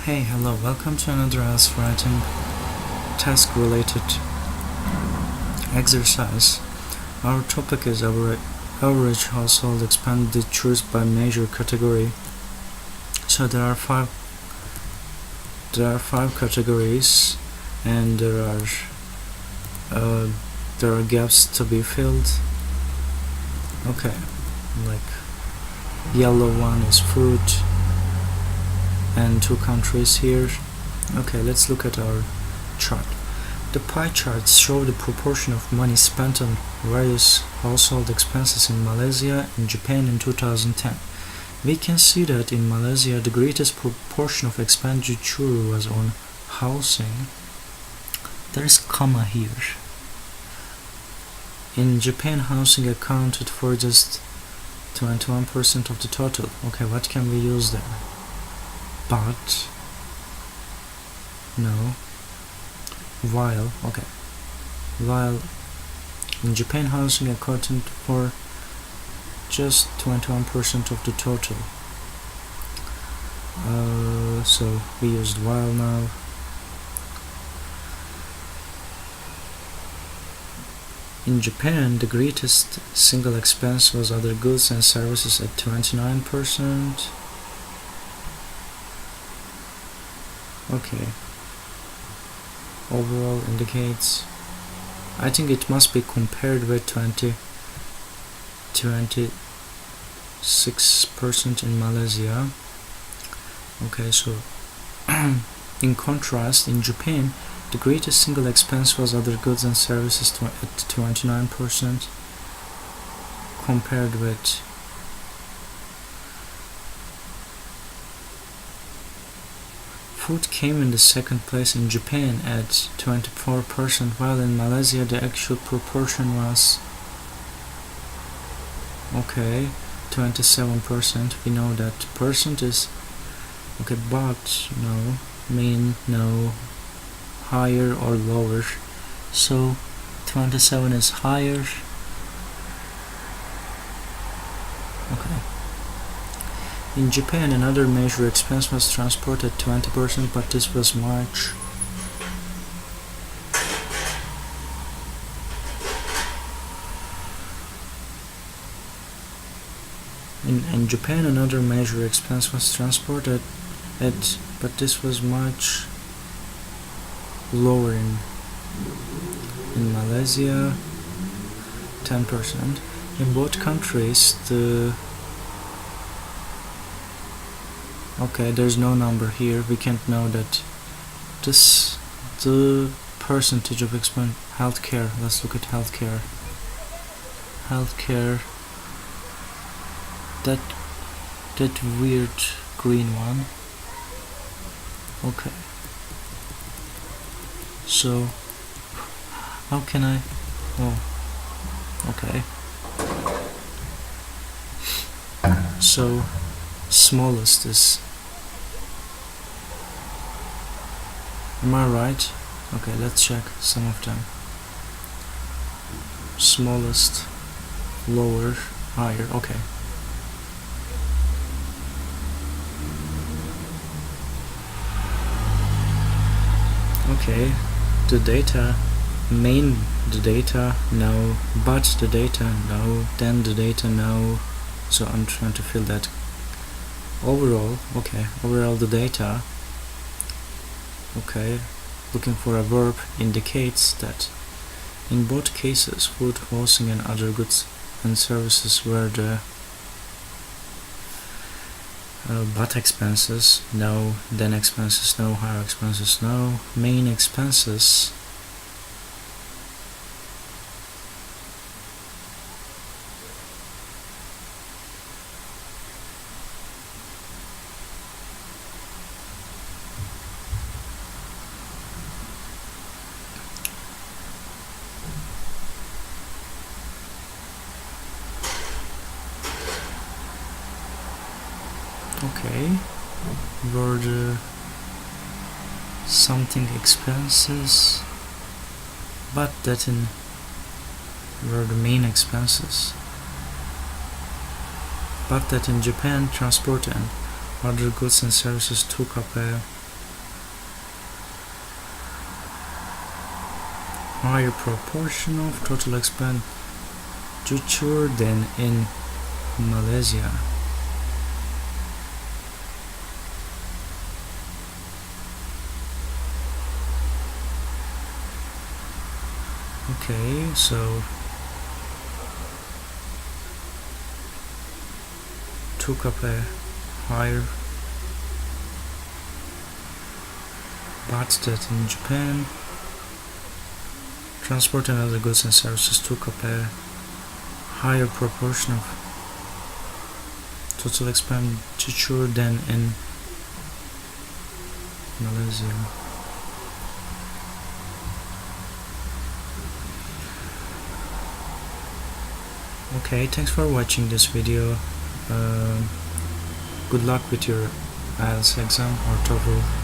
Hey, hello, welcome to another IELTS writing task related exercise. Our topic is average household expenditures by major category. So there are five categories, and there are gaps to be filled. Okay, like yellow one is food and two countries here. Okay, let's look at our chart. The pie charts show the proportion of money spent on various household expenses in Malaysia and Japan in 2010. We can see that in Malaysia the greatest proportion of expenditure was on housing. There's comma here. In Japan, housing accounted for just 21% of the total. Okay, what can we use there? But no, while in Japan, housing accounted for just 21% of the total. So we used while now. In Japan, the greatest single expense was other goods and services at 29%. Okay. Overall indicates, I think it must be compared with 26% in Malaysia. Okay, so in contrast, in Japan, the greatest single expense was other goods and services at 29%, compared with food came in the second place in Japan at 24%, while in Malaysia the actual proportion was 27%. We know that percent is but no, mean no, higher or lower. So 27 is higher. In Japan, another major expense was transport at 20%, but this was much in Japan, another major expense was transport but this was much lower in Malaysia, 10%. In both countries, there's no number here. We can't know that the percentage of healthcare. Let's look at healthcare. That weird green one. Okay. So how can I? So smallest is. Am I right? Okay, let's check some of them. Smallest, lower, higher. Okay. The data, the data, no, but the data, no, then the data, no. So I'm trying to fill that. Overall the data, looking for a verb, indicates that in both cases, food, housing and other goods and services were the but expenses, no, then expenses, no, higher expenses, no, main expenses. Were the something expenses, but that were the main expenses. But that in Japan, transport and other goods and services took up a higher proportion of total expenditure than in Malaysia. Okay, so took up a higher budget in Japan. Transport and other goods and services took up a higher proportion of total expenditure than in Malaysia. Okay, thanks for watching this video. Good luck with your IELTS exam or TOEFL